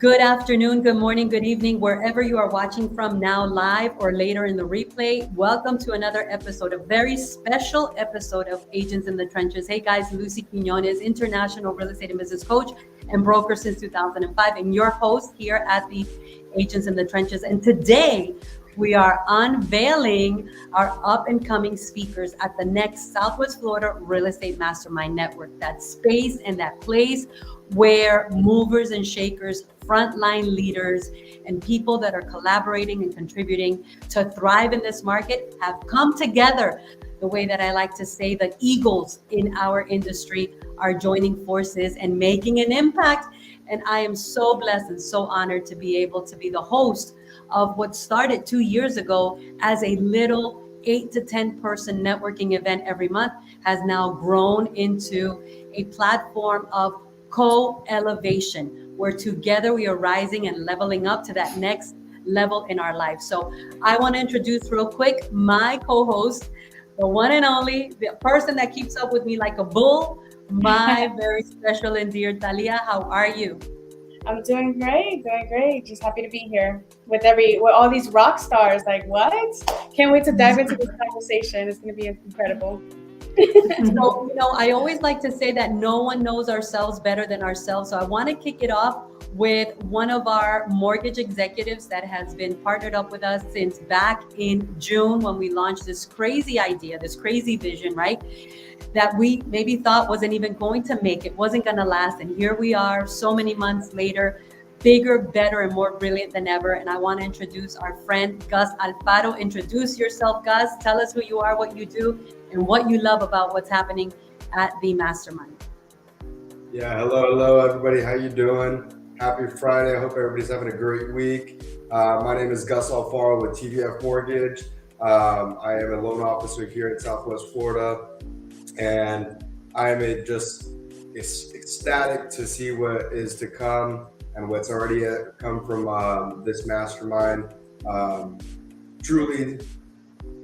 Good afternoon, good morning, good evening, wherever you are watching from now live or later in the replay. Welcome to another episode, a very special episode of Agents in the Trenches. Hey guys, Lucy Quinones, international real estate and business coach and broker since 2005, and your host here at the Agents in the Trenches. And today we are unveiling our up and coming speakers at the next Southwest Florida Real Estate Mastermind Network, that space and that place where movers and shakers, frontline leaders, and people that are collaborating and contributing to thrive in this market have come together. The way that I like to say, the eagles in our industry are joining forces and making an impact. And I am so blessed and so honored to be able to be the host of what started 2 years ago as a little 8 to 10 person networking event every month, has now grown into a platform of co-elevation, where together we are rising and leveling up to that next level in our life. So I want to introduce real quick my co-host, the one and only, the person that keeps up with me like a bull, my very special and dear Talia. How are you? I'm doing great. Just happy to be here with all these rock stars. Like, what? Can't wait to dive into this conversation. It's going to be incredible. So, I always like to say that no one knows ourselves better than ourselves. So I want to kick it off with one of our mortgage executives that has been partnered up with us since back in June when we launched this crazy idea, this crazy vision, right? That we maybe thought wasn't even going to make it, wasn't going to last. And here we are so many months later, bigger, better, and more brilliant than ever. And I want to introduce our friend, Gus Alfaro. Introduce yourself, Gus. Tell us who you are, what you do, and what you love about what's happening at the Mastermind. Yeah, hello, everybody. How you doing? Happy Friday. I hope everybody's having a great week. My name is Gus Alfaro with TVF Mortgage. I am a loan officer here in Southwest Florida, and I am just ecstatic to see what is to come and what's already come from this mastermind. Truly,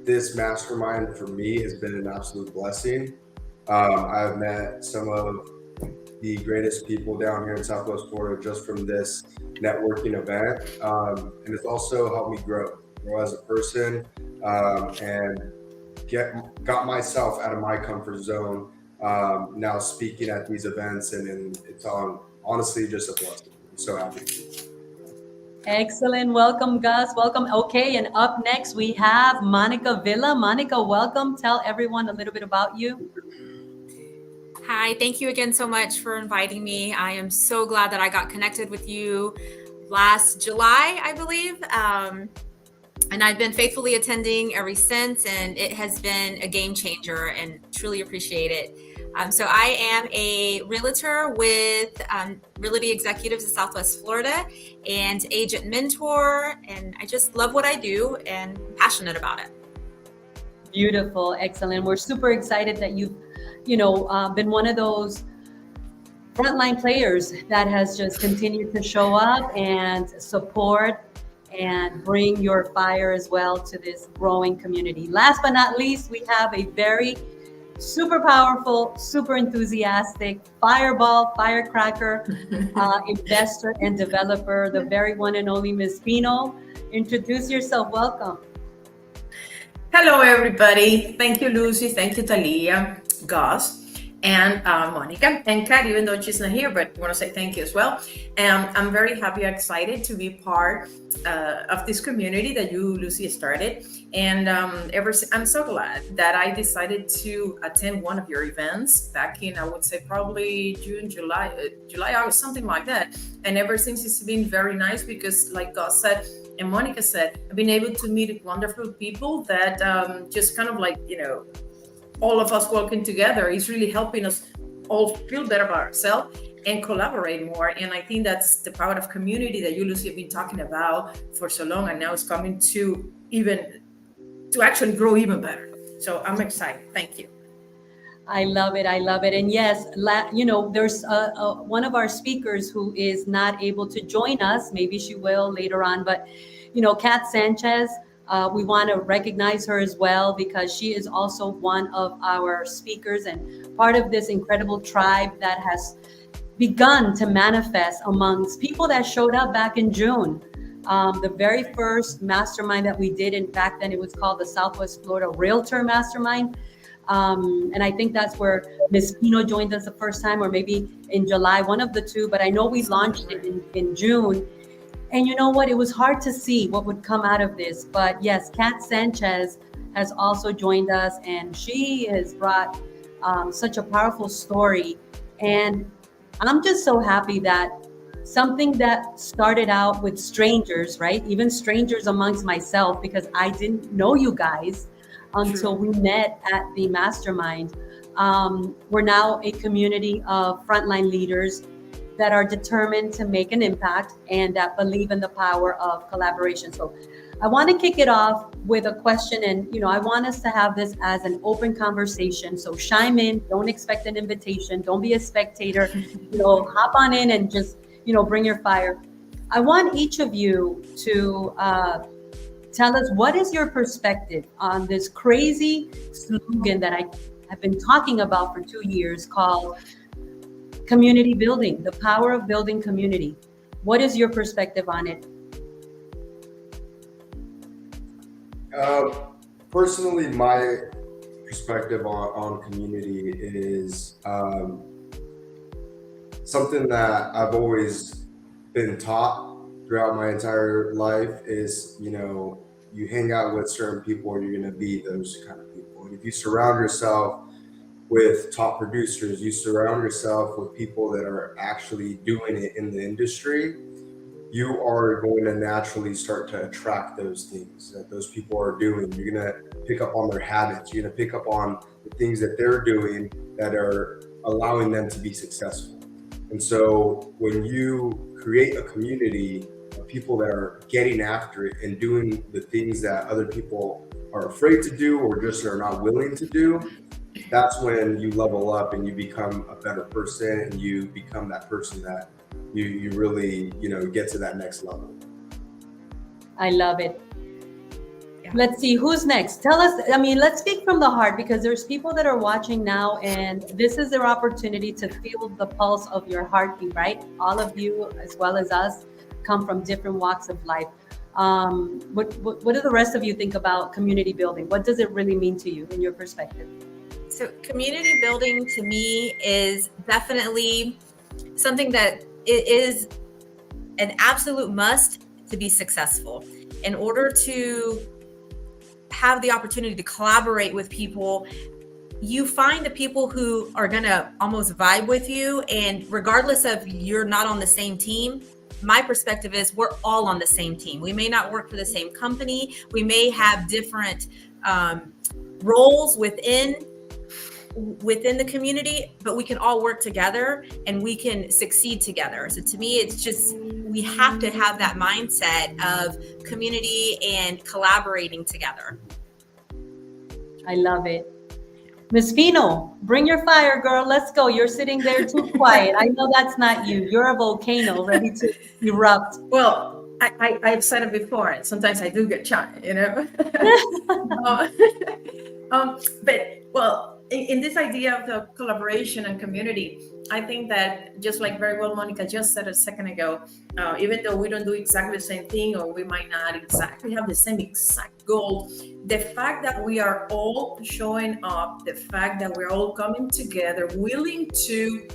this mastermind for me has been an absolute blessing. I've met some of the greatest people down here in Southwest Florida just from this networking event. And it's also helped me grow as a person, and got myself out of my comfort zone. Now speaking at these events, and it's honestly just a blessing. I'm so happy. Excellent. Welcome, Gus. Welcome. Okay, and up next we have Monica Villa. Monica, welcome. Tell everyone a little bit about you. Hi, thank you again so much for inviting me. I am so glad that I got connected with you last July, I believe. And I've been faithfully attending ever since, and it has been a game changer and truly appreciate it. So I am a realtor with Realty Executives in Southwest Florida and agent mentor, and I just love what I do and I'm passionate about it. Beautiful. Excellent. We're super excited that you've been one of those frontline players that has just continued to show up and support and bring your fire as well to this growing community. Last but not least, we have a very super powerful, super enthusiastic firecracker investor and developer, the very one and only Ms. Pino. Introduce yourself. Welcome. Hello, everybody. Thank you, Lucy. Thank you, Talia, Gus, and Monica, and Kat, even though she's not here, but I want to say thank you as well. I'm very happy, excited to be part of this community that you, Lucy, started. And I'm so glad that I decided to attend one of your events back in, I would say, probably June, July, August, something like that. And ever since, it's been very nice because, like Gus said, and Monica said, I've been able to meet wonderful people that just kind of like, all of us working together is really helping us all feel better about ourselves and collaborate more. And I think that's the power of community that you, Lucy, have been talking about for so long. And now it's coming to actually grow even better. So I'm excited. Thank you. I love it. And yes, there's one of our speakers who is not able to join us. Maybe she will later on. But, Kat Sanchez, we want to recognize her as well because she is also one of our speakers and part of this incredible tribe that has begun to manifest amongst people that showed up back in June. The very first mastermind that we did, and back then it was called the Southwest Florida Realtor Mastermind. And I think that's where Ms. Pino joined us the first time, or maybe in July, one of the two. But I know we launched it in June. And you know what? It was hard to see what would come out of this. But yes, Kat Sanchez has also joined us, and she has brought such a powerful story. And I'm just so happy that something that started out with strangers, right? Even strangers amongst myself, because I didn't know you guys until we met at the mastermind. We're now a community of frontline leaders that are determined to make an impact and that believe in the power of collaboration. So I want to kick it off with a question, and I want us to have this as an open conversation. So chime in, don't expect an invitation, don't be a spectator, hop on in and just bring your fire. I want each of you to tell us, what is your perspective on this crazy slogan that I have been talking about for 2 years called community building, the power of building community. What is your perspective on it? Personally, my perspective on community is something that I've always been taught throughout my entire life is, you hang out with certain people or you're going to be those kind of people. And if you surround yourself with top producers, you surround yourself with people that are actually doing it in the industry, you are going to naturally start to attract those things that those people are doing. You're going to pick up on their habits. You're going to pick up on the things that they're doing that are allowing them to be successful. And so when you create a community of people that are getting after it and doing the things that other people are afraid to do or just are not willing to do, that's when you level up and you become a better person, and you become that person that you really, get to that next level. I love it. Yeah. Let's see who's next. Tell us, let's speak from the heart, because there's people that are watching now, and this is their opportunity to feel the pulse of your heartbeat, right? All of you, as well as us, come from different walks of life. What do the rest of you think about community building? What does it really mean to you in your perspective? So community building to me is definitely something that it is an absolute must to be successful. In order to have the opportunity to collaborate with people, you find the people who are going to almost vibe with you. And regardless of you're not on the same team, my perspective is we're all on the same team. We may not work for the same company. We may have different roles within the community, but we can all work together and we can succeed together. So to me, it's just, we have to have that mindset of community and collaborating together. I love it. Ms. Pino, bring your fire, girl. Let's go. You're sitting there too quiet. I know that's not you. You're a volcano ready to erupt. Well, I've said it before, and sometimes I do get shy, But in this idea of the collaboration and community, I think that just like very well Monica just said a second ago, even though we don't do exactly the same thing, or we might not exactly have the same exact goal, the fact that we are all showing up, the fact that we're all coming together, willing to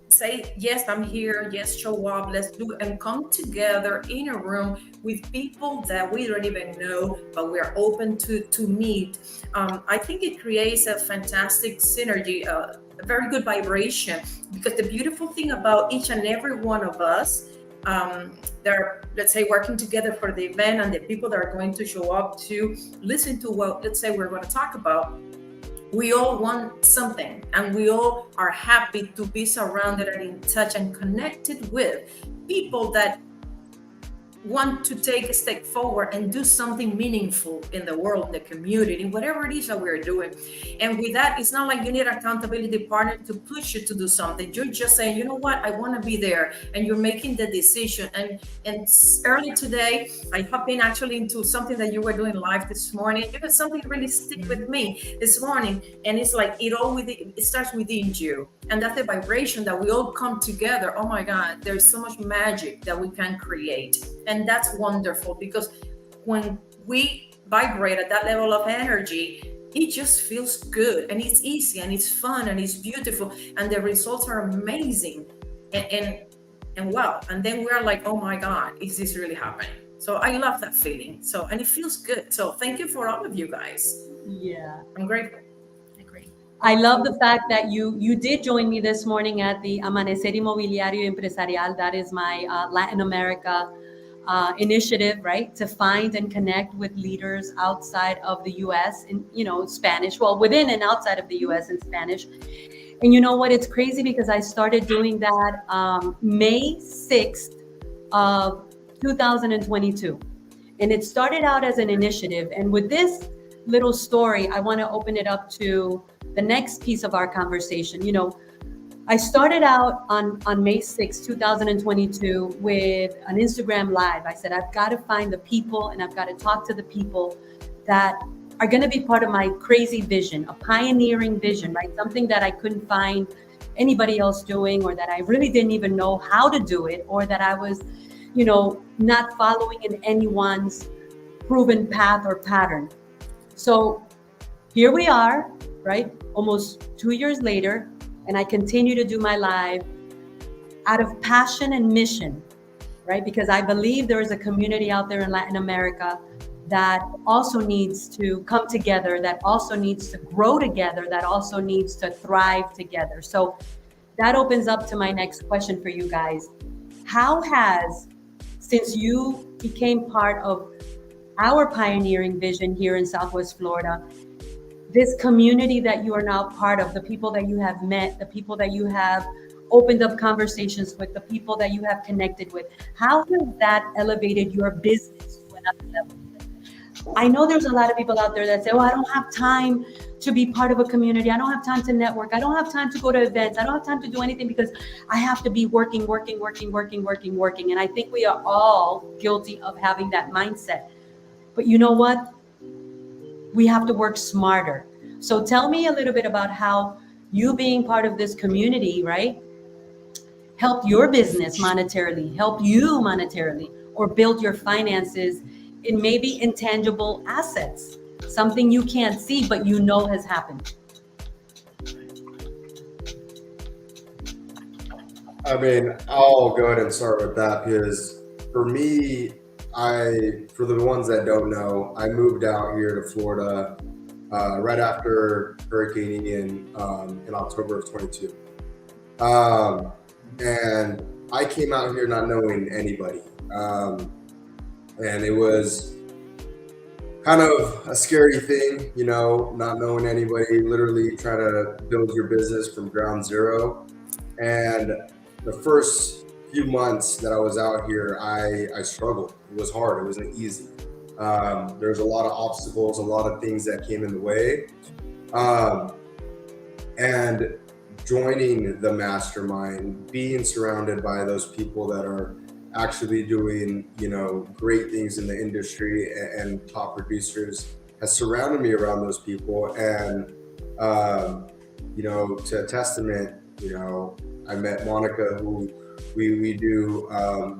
say, yes, I'm here, yes, show up, let's do it, and come together in a room with people that we don't even know, but we are open to meet. I think it creates a fantastic synergy, a very good vibration, because the beautiful thing about each and every one of us, they're, let's say, working together for the event, and the people that are going to show up to listen to what, let's say, we're going to talk about, we all want something, and we all are happy to be surrounded and in touch and connected with people that want to take a step forward and do something meaningful in the world, in the community, whatever it is that we're doing. And with that, it's not like you need an accountability partner to push you to do something. You're just saying, you know what, I want to be there, and you're making the decision. And early today, I hopped in actually into something that you were doing live this morning. You know, something really stick with me this morning, and it's like it starts within you, and that's the vibration that we all come together. Oh my God, there's so much magic that we can create. And that's wonderful, because when we vibrate at that level of energy, it just feels good, and it's easy, and it's fun, and it's beautiful, and the results are amazing. And wow, and then we're like, oh my God, is this really happening? So I love that feeling. So, and it feels good. So thank you for all of you guys. Yeah. I'm grateful. I love the fact that you did join me this morning at the Amanecer Inmobiliario Empresarial. That is my Latin America initiative, right? To find and connect with leaders outside of the U.S. in, Spanish, well, within and outside of the U.S. in Spanish. And you know what? It's crazy because I started doing that May 6th of 2022. And it started out as an initiative. And with this little story, I want to open it up to the next piece of our conversation. I started out on May 6, 2022 with an Instagram live. I said, I've got to find the people and I've got to talk to the people that are going to be part of my crazy vision, a pioneering vision, right? Something that I couldn't find anybody else doing, or that I really didn't even know how to do it, or that I was, not following in anyone's proven path or pattern. So here we are, right? Almost 2 years later, and I continue to do my live out of passion and mission, right? Because I believe there is a community out there in Latin America that also needs to come together, that also needs to grow together, that also needs to thrive together. So that opens up to my next question for you guys. How has, since you became part of our pioneering vision here in Southwest Florida, this community that you are now part of, the people that you have met, the people that you have opened up conversations with, the people that you have connected with, how has that elevated your business to another level? I know there's a lot of people out there that say, I don't have time to be part of a community. I don't have time to network. I don't have time to go to events. I don't have time to do anything because I have to be working. And I think we are all guilty of having that mindset. But you know what? We have to work smarter. So tell me a little bit about how you being part of this community, right, helped your business monetarily, helped you monetarily, or build your finances in maybe intangible assets, something you can't see, but you know has happened. I mean, I'll go ahead and start with that because for me, for the ones that don't know, I moved out here to Florida right after Hurricane Ian in October of 22. And I came out here not knowing anybody. And it was kind of a scary thing, not knowing anybody, literally trying to build your business from ground zero. And the first few months that I was out here, I struggled. It was hard. It wasn't easy. There was a lot of obstacles, a lot of things that came in the way. And joining the mastermind, being surrounded by those people that are actually doing, great things in the industry and top producers has surrounded me around those people. And, to a testament, I met Monica, who we do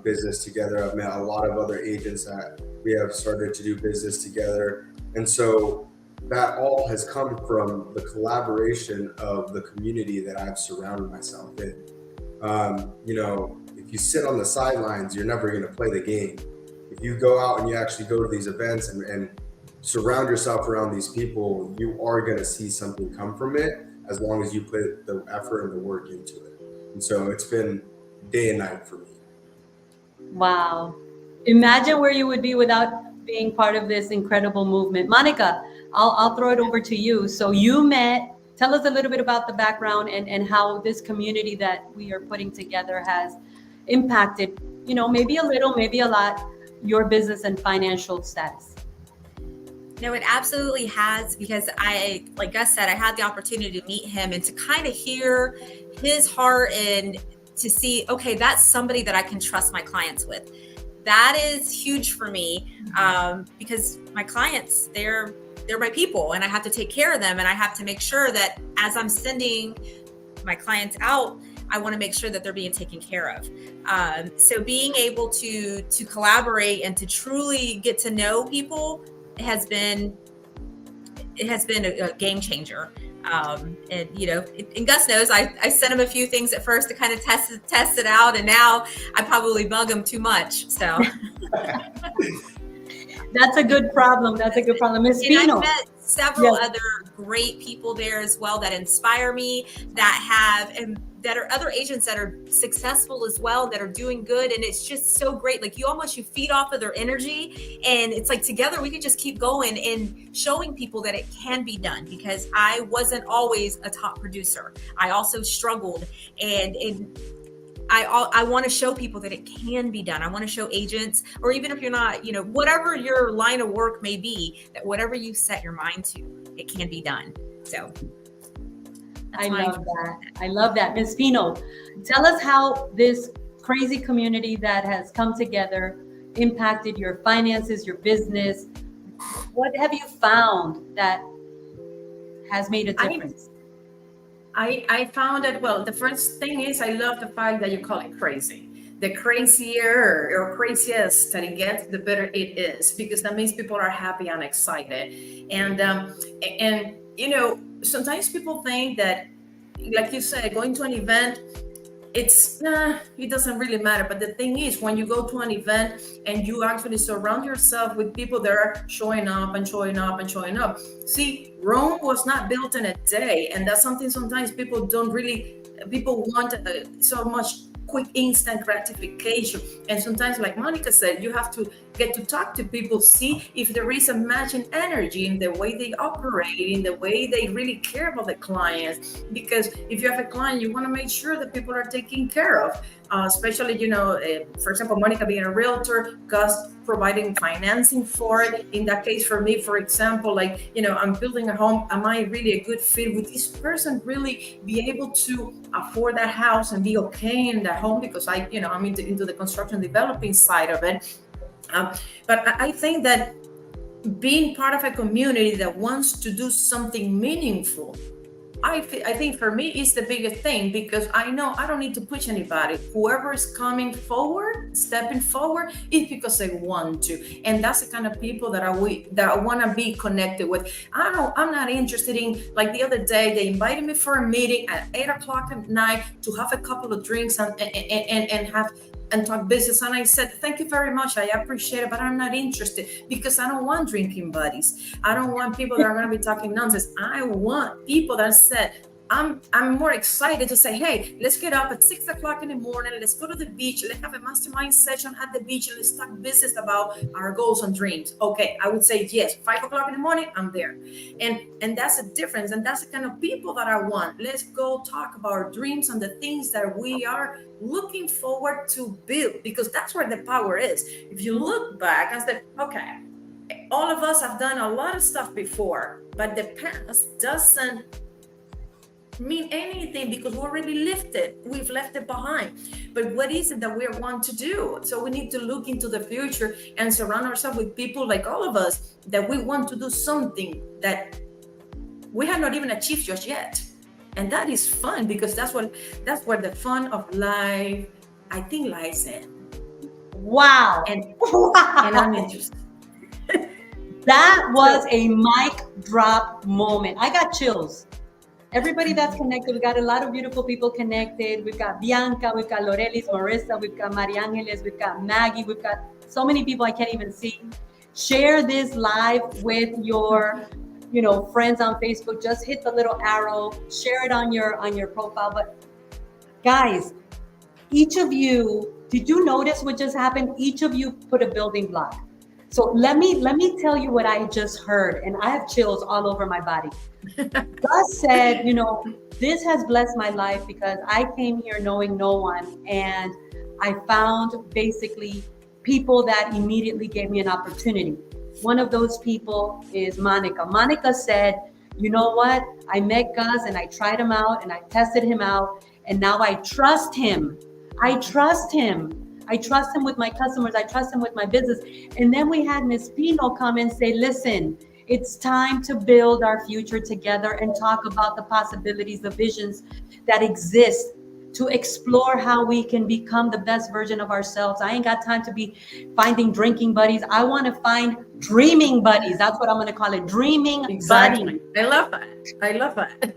business together. I've met a lot of other agents that we have started to do business together. And so that all has come from the collaboration of the community that I've surrounded myself in. If you sit on the sidelines, you're never going to play the game. If you go out and you actually go to these events and surround yourself around these people, you are going to see something come from it as long as you put the effort and the work into it. And so it's been day and night for me. Wow. Imagine where you would be without being part of this incredible movement. Monica, I'll throw it over to you. So tell us a little bit about the background and how this community that we are putting together has impacted, maybe a little, maybe a lot, your business and financial status? No, it absolutely has, because like Gus said, I had the opportunity to meet him and to kind of hear his heart and to see, okay, that's somebody that I can trust my clients with. That is huge for me, because my clients, they're my people, and I have to take care of them, and I have to make sure that as I'm sending my clients out, I want to make sure that they're being taken care of. So being able to collaborate and to truly get to know people has been a game changer. And you know, and Gus knows I sent him a few things at first to kind of test it out, and now I probably bug him too much. So that's a good problem. That's a good problem. Ms. And Pino. I've met several other great people there as well that inspire me, that are other agents that are successful as well, that are doing good. And it's just so great. Like you feed off of their energy, and it's like together we can just keep going and showing people that it can be done, because I wasn't always a top producer. I also struggled, and I want to show people that it can be done. I want to show agents, or even if you're not, you know, whatever your line of work may be, that whatever you set your mind to, it can be done. So I love that. I love that. Ms. Pino, tell us how this crazy community that has come together impacted your finances, your business. What have you found that has made a difference? I found that, well, the first thing is I love the fact that you call it crazy. The crazier or craziest that it gets, the better it is, because that means people are happy and excited. And you know, sometimes people think that, like you said, going to an event, it doesn't really matter. But the thing is, when you go to an event and you actually surround yourself with people that are showing up and showing up and showing up. See, Rome was not built in a day, and that's something sometimes people want so much quick instant gratification. And sometimes, like Monica said, you have to get to talk to people, see if there is a match in energy, in the way they operate, in the way they really care about the clients. Because if you have a client, you want to make sure that people are taken care of, especially, you know, for example, Monica being a realtor, Gus providing financing for it. In that case, for me, for example, like, you know, I'm building a home. Am I really a good fit? Would this person really be able to afford that house and be okay in that home? Because I'm into the construction developing side of it. But I think that being part of a community that wants to do something meaningful, I think for me is the biggest thing, because I know I don't need to push anybody. Whoever is stepping forward, is because they want to, and that's the kind of people that I want to be connected with. I'm not interested in, like the other day they invited me for a meeting at 8:00 at night to have a couple of drinks and talk business. And I said, thank you very much. I appreciate it, but I'm not interested, because I don't want drinking buddies. I don't want people that are going to be talking nonsense. I want people that said, I'm more excited to say, hey, let's get up at 6:00 in the morning. Let's go to the beach. Let's have a mastermind session at the beach, and let's talk business about our goals and dreams. Okay, I would say yes. 5:00 in the morning, I'm there. And that's the difference. And that's the kind of people that I want. Let's go talk about our dreams and the things that we are looking forward to build, because that's where the power is. If you look back and say, okay, all of us have done a lot of stuff before, but the past doesn't mean anything, because we already lived it. We've left it behind. But what is it that we want to do? So we need to look into the future and surround ourselves with people like all of us, that we want to do something that we have not even achieved just yet. And that is fun, because that's where the fun of life, I think, lies in. Wow. And wow. I'm interested. That was a mic drop moment. I got chills. Everybody that's connected, we got a lot of beautiful people connected. We've got Bianca, we've got Lorelis, Marissa, we've got Maria Angeles, we've got Maggie, we've got so many people I can't even see. Share this live with your, friends on Facebook. Just hit the little arrow, share it on your profile. But guys, each of you, did you notice what just happened? Each of you put a building block. So let me tell you what I just heard, and I have chills all over my body. Gus said, this has blessed my life because I came here knowing no one, and I found basically people that immediately gave me an opportunity. One of those people is Monica. Monica said, you know what? I met Gus and I tried him out and I tested him out, and now I trust him. I trust him. I trust him with my customers. I trust him with my business. And then we had Miss Pino come and say, listen, it's time to build our future together and talk about the possibilities, the visions that exist, to explore how we can become the best version of ourselves. I ain't got time to be finding drinking buddies. I want to find dreaming buddies. That's what I'm going to call it. Dreaming buddies. I love that. I love that.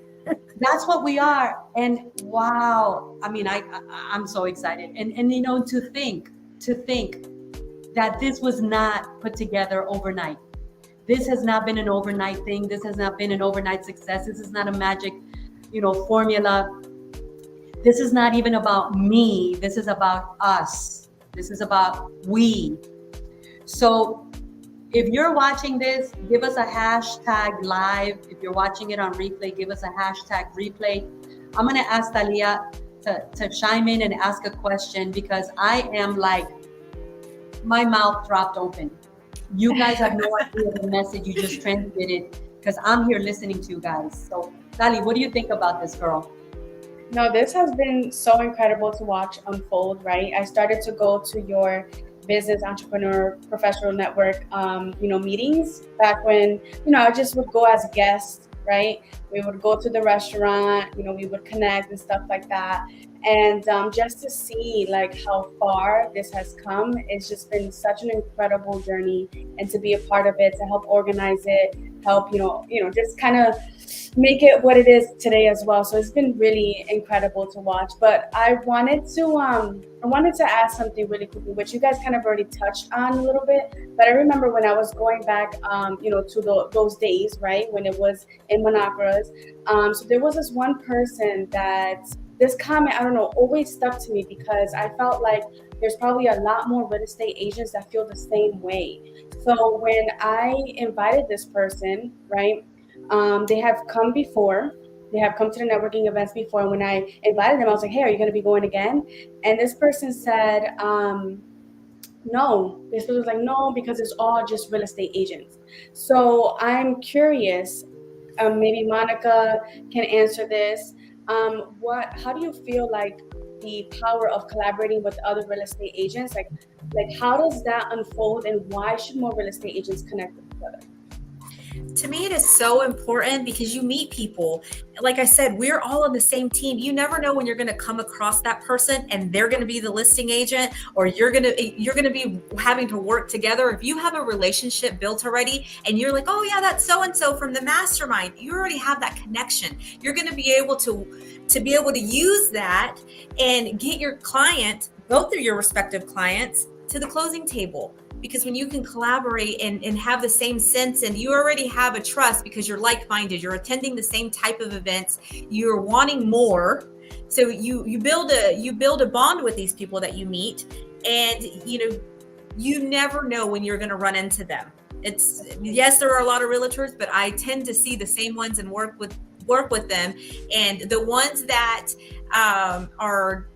That's what we are. And wow, I mean, I'm so excited. And you know, to think that this was not put together overnight. This has not been an overnight thing. This has not been an overnight success. This is not a magic, formula. This is not even about me. This is about us. This is about we. So if you're watching this, give us a hashtag live. If you're watching it on replay, give us a hashtag replay. I'm going to ask Talia to chime in and ask a question, because I am like, my mouth dropped open. You guys have no idea the message you just transmitted, because I'm here listening to you guys. So, Tali, what do you think about this, girl? No, this has been so incredible to watch unfold, right? I started to go to your business entrepreneur professional network meetings back when I just would go as guests, right? We would go to the restaurant, we would connect and stuff like that. And just to see like how far this has come, it's just been such an incredible journey. And to be a part of it, to help organize it, help just kind of make it what it is today as well. So it's been really incredible to watch. But I wanted to ask something really quickly, which you guys kind of already touched on a little bit. But I remember when I was going back, to those days, right, when it was in Monagras. So there was this one person that this comment, I don't know, always stuck to me, because I felt like there's probably a lot more real estate agents that feel the same way. So when I invited this person, right, they have come before. They have come to the networking events before. And when I invited them, I was like, hey, are you going to be going again? And this person said, no. This person was like, no, because it's all just real estate agents. So I'm curious, maybe Monica can answer this. How do you feel like the power of collaborating with other real estate agents? Like how does that unfold, and why should more real estate agents connect with each other? To me, it is so important, because you meet people. Like I said, we're all on the same team. You never know when you're going to come across that person and they're going to be the listing agent, or you're going to be having to work together. If you have a relationship built already and you're like, oh yeah, that's so-and-so from the mastermind, you already have that connection. You're going to be able to use that and get your client, both of your respective clients, to the closing table. Because when you can collaborate and have the same sense, and you already have a trust because you're like-minded, you're attending the same type of events, you're wanting more. So you build a bond with these people that you meet, and you never know when you're going to run into them. Yes, there are a lot of realtors, but I tend to see the same ones and work with them. And the ones that are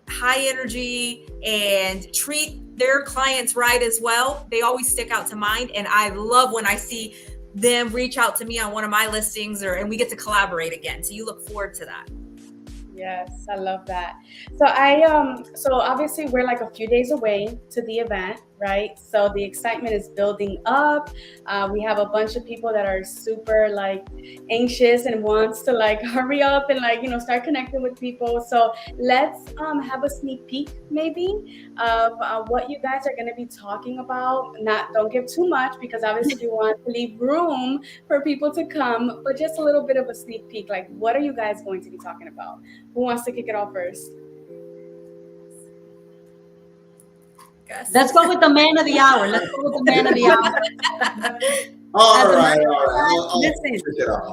high energy and treat their clients right as well, they always stick out to mind. And I love when I see them reach out to me on one of my listings, and we get to collaborate again. So you look forward to that. Yes, I love that. So obviously we're like a few days away to the event, right? So the excitement is building up. We have a bunch of people that are super like anxious and wants to like hurry up and like, start connecting with people. So let's have a sneak peek maybe of what you guys are going to be talking about. Don't give too much, because obviously we want to leave room for people to come, but just a little bit of a sneak peek. Like, what are you guys going to be talking about? Who wants to kick it off first? Let's go with the man of the hour. All right. Listen,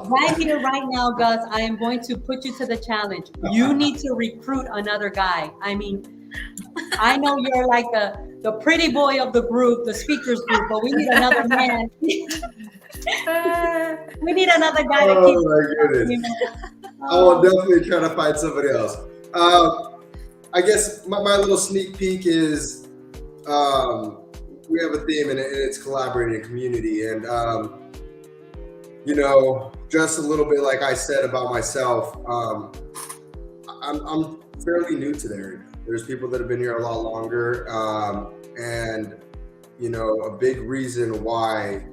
right here, right now, Gus, I am going to put you to the challenge. You need to recruit another guy. I mean, I know you're like the pretty boy of the group, the speakers group, but we need another man. We need another guy to keep. Oh my goodness. I will definitely try to find somebody else. I guess my little sneak peek is we have a theme, and it's collaborating in community. And just a little bit like I said about myself, I'm fairly new to the area. There's people that have been here a lot longer, and a big reason why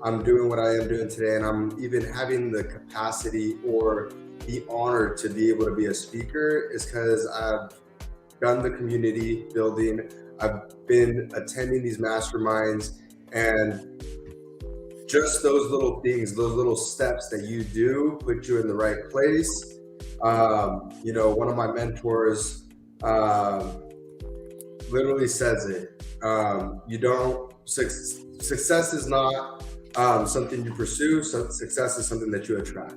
I'm doing what I am doing today, and I'm even having the capacity or the honor to be able to be a speaker, is because I've done the community building. I've been attending these masterminds, and just those little things, those little steps that you do put you in the right place. One of my mentors literally says it. Success is not something you pursue. So success is something that you attract,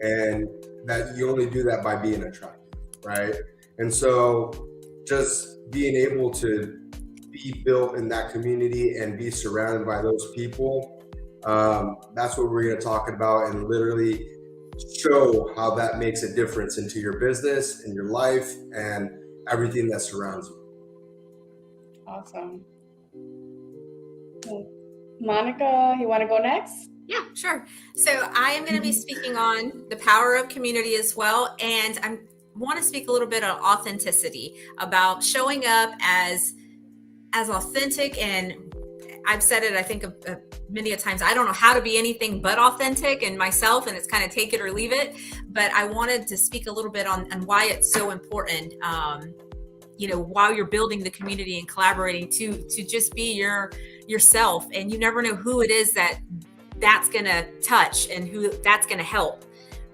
and that you only do that by being attractive, right? And so just being able to be built in that community and be surrounded by those people, that's what we're going to talk about, and literally show how that makes a difference into your business and your life and everything that surrounds you. Awesome. Monica, you want to go next? Yeah, sure. So I am going to be speaking on the power of community as well. And I want to speak a little bit on authenticity, about showing up as authentic. And I've said it, I think, many a times. I don't know how to be anything but authentic in myself, and it's kind of take it or leave it. But I wanted to speak a little bit on why it's so important, while you're building the community and collaborating, to just be yourself. And you never know who it is that's going to touch and who that's going to help.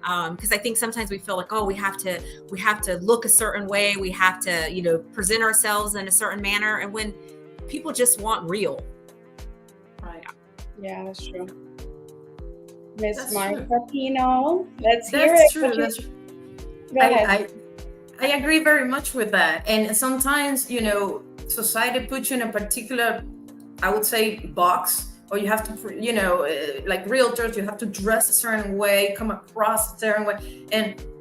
Because I think sometimes we feel like, we have to look a certain way. We have to, present ourselves in a certain manner. And when people just want real. Right. Yeah, that's true. Miss Monica Pino, let's hear it. That's true. That's true. Go ahead. I agree very much with that. And sometimes, society puts you in a particular, I would say, box, or you have to, like realtors, you have to dress a certain way, come across a certain way.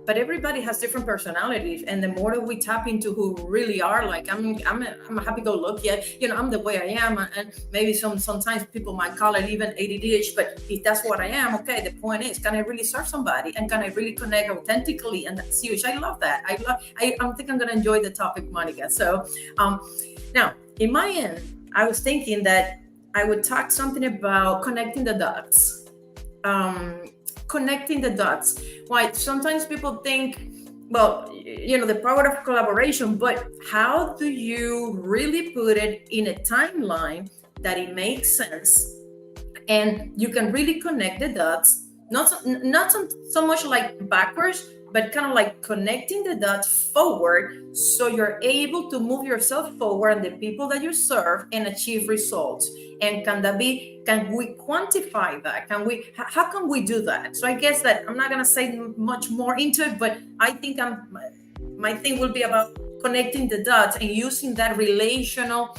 But everybody has different personalities. And the more that we tap into who we really are, like I'm a happy-go-lucky, I'm the way I am. And maybe sometimes people might call it even ADD, but if that's what I am, okay, the point is, can I really serve somebody? And can I really connect authentically? And that's huge. I love that. I think I'm going to enjoy the topic, Monica. So now, in my end, I was thinking that I would talk something about connecting the dots. Connecting the dots. Why? Sometimes people think, the power of collaboration, but how do you really put it in a timeline that it makes sense and you can really connect the dots, not so much like backwards, but kind of like connecting the dots forward, so you're able to move yourself forward and the people that you serve and achieve results. And can we quantify that? How can we do that? So I guess that I'm not going to say much more into it, but I think my thing will be about connecting the dots and using that relational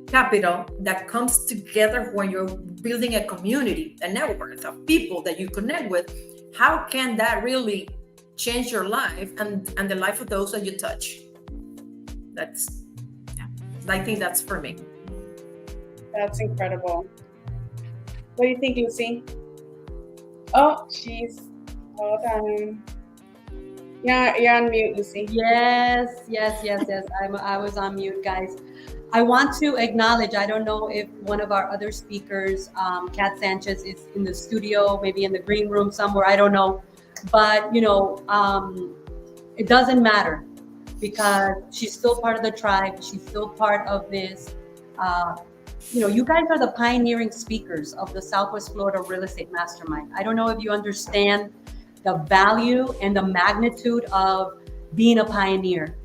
capital that comes together when you're building a community, a network of people that you connect with. How can that really change your life and the life of those that you touch? I think that's for me. That's incredible. What do you think, Lucy? Oh, jeez. Hold on. You're on mute, Lucy. Yes. I was on mute, guys. I want to acknowledge, I don't know if one of our other speakers, Kat Sanchez, is in the studio, maybe in the green room somewhere, I don't know. But, it doesn't matter, because she's still part of the tribe. She's still part of this. You guys are the pioneering speakers of the Southwest Florida Real Estate Mastermind. I don't know if you understand the value and the magnitude of being a pioneer.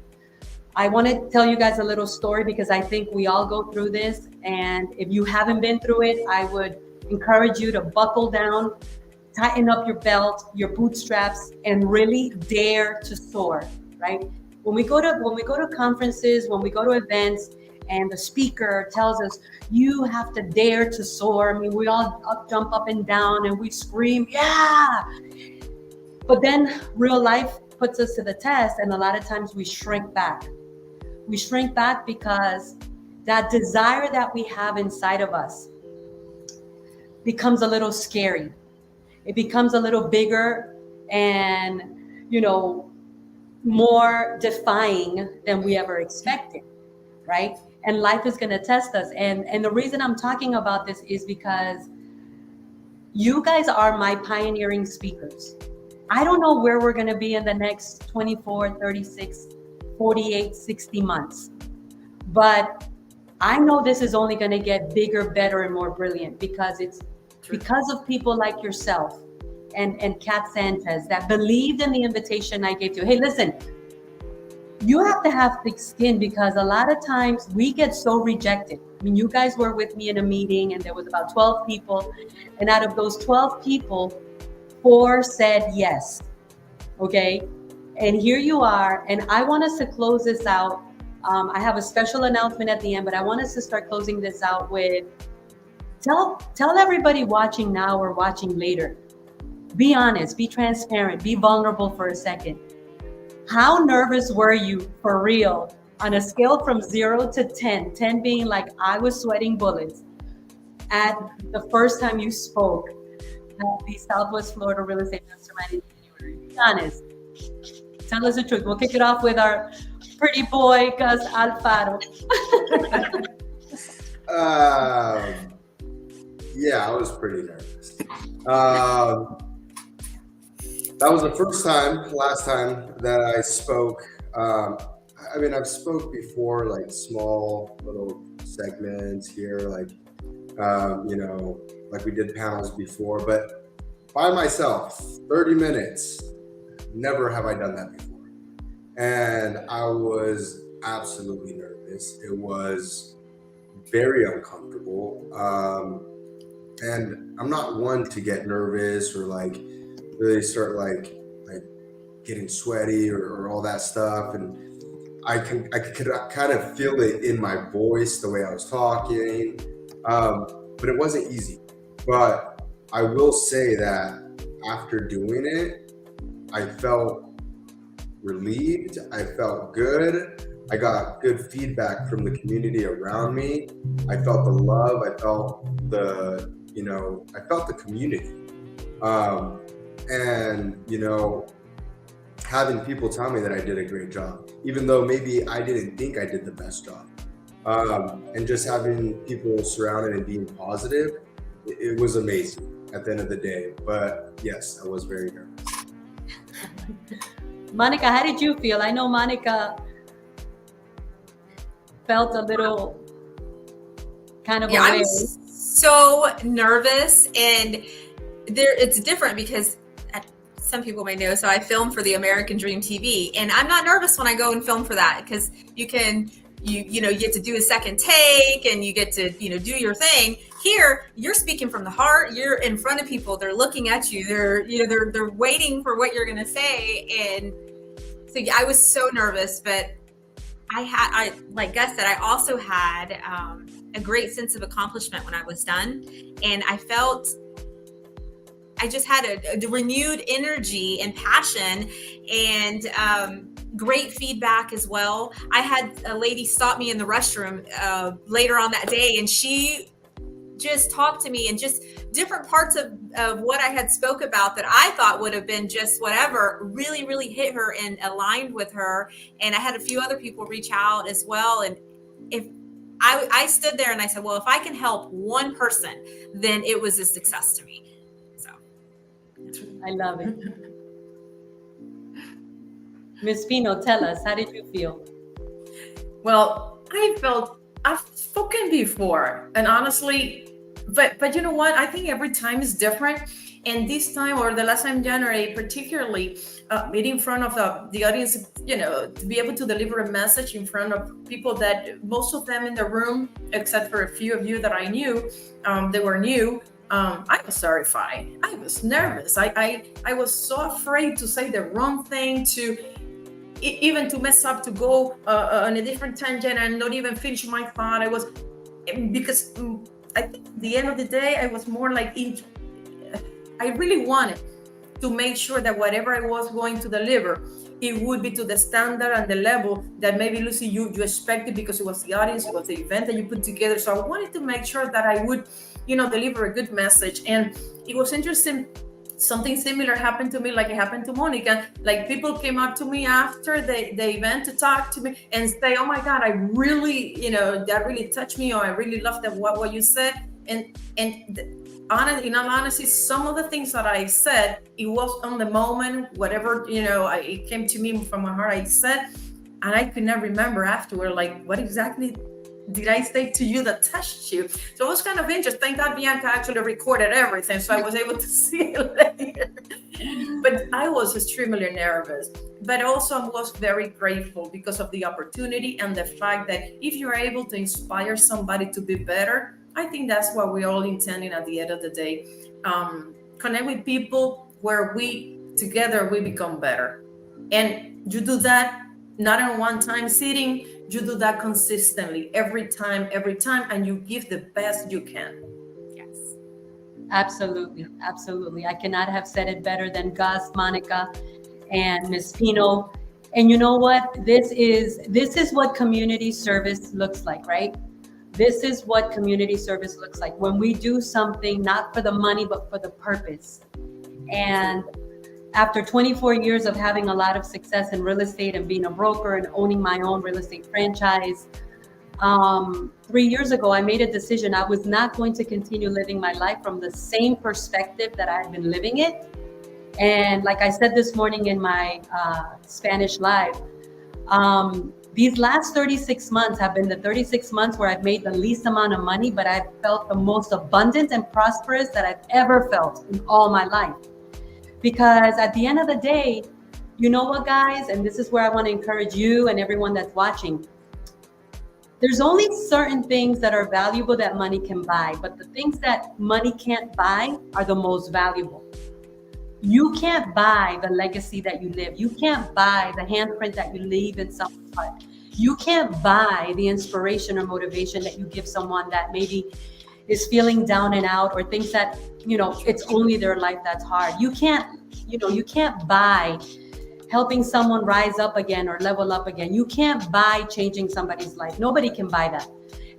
I want to tell you guys a little story, because I think we all go through this. And if you haven't been through it, I would encourage you to buckle down, tighten up your belt, your bootstraps, and really dare to soar, right? When we go to conferences, when we go to events, and the speaker tells us, you have to dare to soar. I mean, we all jump up and down and we scream, yeah. But then real life puts us to the test, and a lot of times we shrink back. We shrink back because that desire that we have inside of us becomes a little scary. It becomes a little bigger and, more defying than we ever expected, right? And life is going to test us. And the reason I'm talking about this is because you guys are my pioneering speakers. I don't know where we're going to be in the next 24, 36, 48, 60 months. But I know this is only going to get bigger, better, and more brilliant because it's because of people like yourself and Kat Sanchez that believed in the invitation I gave to you. Hey, listen, you have to have thick skin because a lot of times we get so rejected. I mean, you guys were with me in a meeting and there was about 12 people. And out of those 12 people, 4 said yes. Okay. And here you are. And I want us to close this out. I have a special announcement at the end, but I want us to start closing this out with tell everybody watching now or watching later. Be honest, be transparent, be vulnerable for a second. How nervous were you for real on a scale from 0 to 10, 10 being like I was sweating bullets at the first time you spoke at the Southwest Florida Real Estate Mastermind in January? Be honest. Tell us the truth. We'll kick it off with our pretty boy, Gus Alfaro. Yeah, I was pretty nervous. That was the last time that I spoke. I mean, I've spoke before, like small little segments here, like, like we did panels before, but by myself, 30 minutes, never have I done that before. And I was absolutely nervous. It was very uncomfortable. And I'm not one to get nervous or like really start like getting sweaty or all that stuff. And I could kind of feel it in my voice, the way I was talking. But it wasn't easy. But I will say that after doing it, I felt relieved. I felt good. I got good feedback from the community around me. I felt the love. I felt the community. And, having people tell me that I did a great job, even though maybe I didn't think I did the best job. And just having people surrounded and being positive, it was amazing at the end of the day. But yes, I was very nervous. Monica, how did you feel? I know Monica felt a little kind of I was so nervous, and it's different because some people may know, so I film for the American Dream TV, and I'm not nervous when I go and film for that because you get to do a second take and you get to do your thing. Here you're speaking from the heart, you're in front of people, they're looking at you, they're waiting for what you're going to say. And so I was so nervous, but I like Gus said, I also had a great sense of accomplishment when I was done, and I just had a renewed energy and passion, and great feedback as well. I had a lady stop me in the restroom later on that day, and she just talked to me, and just different parts of what I had spoke about that I thought would have been just whatever really, really hit her and aligned with her. And I had a few other people reach out as well. And if I stood there and I said, well, if I can help one person, then it was a success to me. I love it. Ms. Pino, tell us, how did you feel? Well, I've spoken before, and honestly, but you know what? I think every time is different. And this time, or the last time, January, particularly, meeting in front of the audience, to be able to deliver a message in front of people that most of them in the room, except for a few of you that I knew, they were new. I was terrified. I was nervous. I was so afraid to say the wrong thing, even to mess up, to go on a different tangent and not even finish my thought. Because I think at the end of the day, I was more like, I really wanted to make sure that whatever I was going to deliver it would be to the standard and the level that maybe Lucy you expected, because it was the audience, it was the event that you put together. So I wanted to make sure that I would, deliver a good message. And it was interesting. Something similar happened to me, like it happened to Monica. Like, people came up to me after the event to talk to me and say, "Oh my God, I really, that really touched me," or "I really loved what you said." And in all honesty, some of the things that I said, it was on the moment, whatever, it came to me from my heart, I said, and I could not remember afterward, like, what exactly did I say to you that touched you? So it was kind of interesting. Thank God Bianca actually recorded everything, so I was able to see it later. But I was extremely nervous. But also I was very grateful because of the opportunity and the fact that if you're able to inspire somebody to be better, I think that's what we're all intending at the end of the day. Connect with people where together we become better. And you do that not in one time sitting, you do that consistently, every time, and you give the best you can. Yes. Absolutely. I cannot have said it better than Gus, Monica, and Miss Pino. And you know what? This is what community service looks like, right? This is what community service looks like when we do something not for the money, but for the purpose. And after 24 years of having a lot of success in real estate and being a broker and owning my own real estate franchise, 3 years ago, I made a decision. I was not going to continue living my life from the same perspective that I had been living it. And like I said this morning in my Spanish live, these last 36 months have been the 36 months where I've made the least amount of money, but I've felt the most abundant and prosperous that I've ever felt in all my life. Because at the end of the day, you know what, guys, and this is where I want to encourage you and everyone that's watching. There's only certain things that are valuable that money can buy, but the things that money can't buy are the most valuable. You can't buy the legacy that you live. You can't buy the handprint that you leave in someone's heart. You can't buy the inspiration or motivation that you give someone that maybe is feeling down and out or thinks that, it's only their life that's hard. You can't buy helping someone rise up again or level up again. You can't buy changing somebody's life. Nobody can buy that.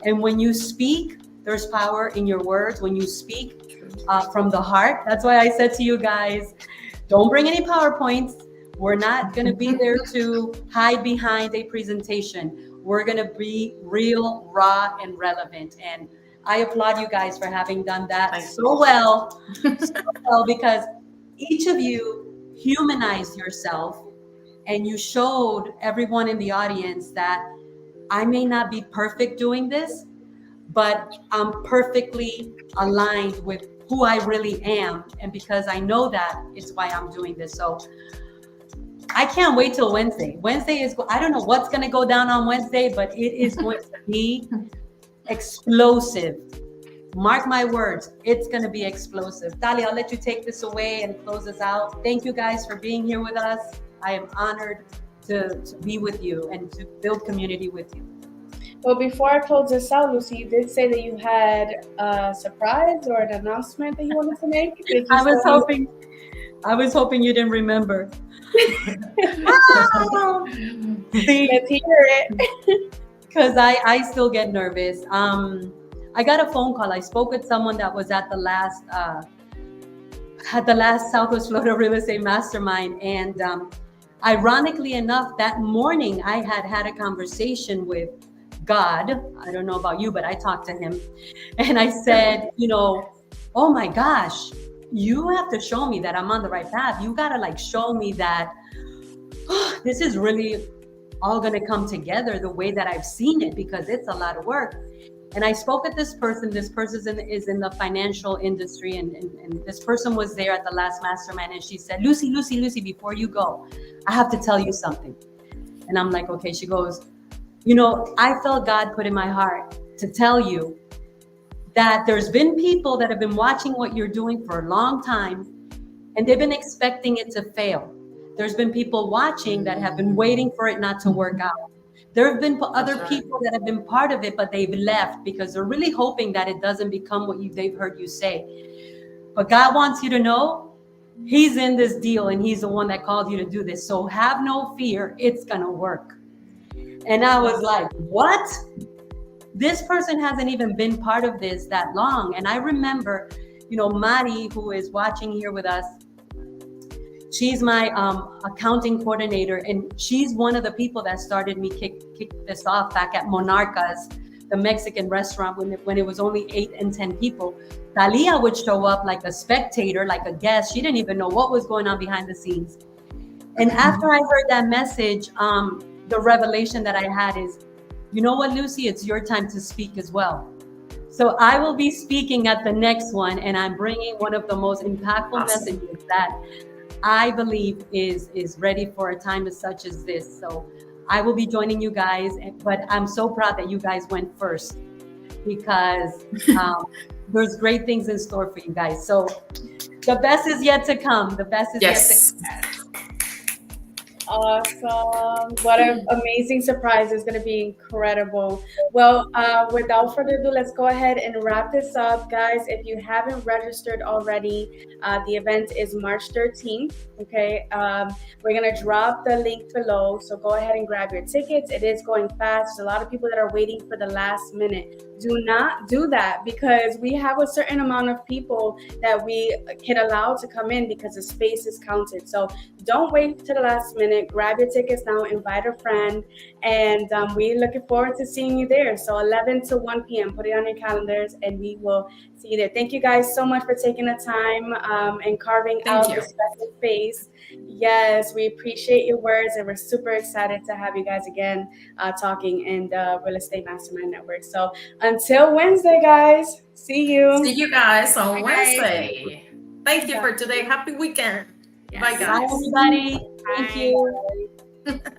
And when you speak, there's power in your words. When you speak from the heart, that's why I said to you guys, don't bring any PowerPoints. We're not going to be there to hide behind a presentation. We're going to be real, raw, and relevant. And I applaud you guys for having done that so well, because each of you humanized yourself and you showed everyone in the audience that I may not be perfect doing this, but I'm perfectly aligned with who I really am. And because I know that, it's why I'm doing this. So I can't wait till Wednesday. I don't know what's going to go down on Wednesday, but it is going to be explosive. Mark my words, it's going to be explosive. Tali, I'll let you take this away and close us out. Thank you guys for being here with us. I am honored to be with you and to build community with you. Well, before I close this out, Lucy, you did say that you had a surprise or an announcement that you wanted to make. I was hoping you didn't remember. See, let's hear it. Because I still get nervous. I got a phone call. I spoke with someone that was at the last Southwest Florida Real Estate Mastermind, and ironically enough, that morning I had a conversation with God. I don't know about you, but I talked to him, and I said, oh my gosh, you have to show me that I'm on the right path. You gotta show me that this is really all gonna come together the way that I've seen it, because it's a lot of work. And I spoke with this person. This person is in the financial industry, and this person was there at the last mastermind, and she said, Lucy, before you go, I have to tell you something. And I'm like, okay. She goes, I felt God put in my heart to tell you that there's been people that have been watching what you're doing for a long time, and they've been expecting it to fail. There's been people watching that have been waiting for it not to work out. There have been other people that have been part of it, but they've left because they're really hoping that it doesn't become what they've heard you say. But God wants you to know he's in this deal and he's the one that called you to do this. So have no fear, it's gonna work. And I was like, what? This person hasn't even been part of this that long. And I remember, Mari, who is watching here with us, she's my accounting coordinator, and she's one of the people that started me kick this off back at Monarcas, the Mexican restaurant, when it was only 8 and 10 people. Talia would show up like a spectator, like a guest. She didn't even know what was going on behind the scenes. And after I heard that message, the revelation that I had is, you know what, Lucy, it's your time to speak as well. So I will be speaking at the next one, and I'm bringing one of the most impactful messages that I believe is ready for a time as such as this. So I will be joining you guys, but I'm so proud that you guys went first, because there's great things in store for you guys. So the best is yet to come. The best is yet to come. Awesome. What an amazing surprise. It's going to be incredible. Well, without further ado, let's go ahead and wrap this up. Guys, if you haven't registered already, the event is March 13th. Okay. We're going to drop the link below. So go ahead and grab your tickets. It is going fast. There's a lot of people that are waiting for the last minute. Do not do that, because we have a certain amount of people that we can allow to come in because the space is counted. So don't wait to the last minute. Grab your tickets now, invite a friend, and we're looking forward to seeing you there. So 11 to 1 p.m. Put it on your calendars, and we will see you there. Thank you guys so much for taking the time and carving out the special space. Yes, we appreciate your words, and we're super excited to have you guys again talking in the Real Estate Mastermind Network. So until Wednesday, guys, see you. See you guys on Wednesday. Thank you for today. Happy weekend. Yes. Bye, guys. Bye, everybody. Thank you.